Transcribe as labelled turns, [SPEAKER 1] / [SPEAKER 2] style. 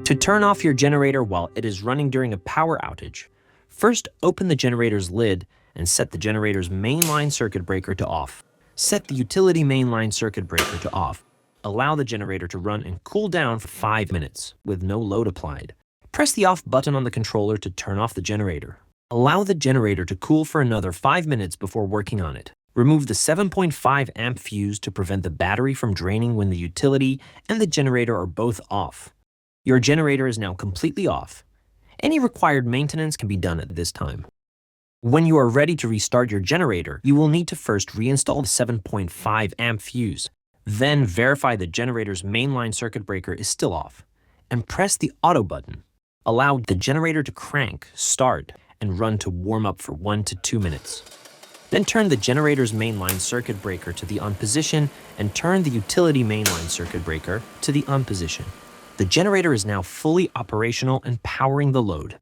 [SPEAKER 1] To turn off your generator while it is running during a power outage, first open the generator's lid and set the generator's mainline circuit breaker to off. Set the utility mainline circuit breaker to off. Allow the generator to run and cool down for 5 minutes with no load applied. Press the off button on the controller to turn off the generator. Allow the generator to cool for another 5 minutes before working on it. Remove the 7.5 amp fuse to prevent the battery from draining when the utility and the generator are both off. Your generator is now completely off. Any required maintenance can be done at this time. When you are ready to restart your generator, you will need to first reinstall the 7.5 amp fuse. Then verify the generator's mainline circuit breaker is still off, and press the auto button. Allow the generator to crank, start, and run to warm up for 1 to 2 minutes. Then turn the generator's mainline circuit breaker to the on position and turn the utility mainline circuit breaker to the on position. The generator is now fully operational and powering the load.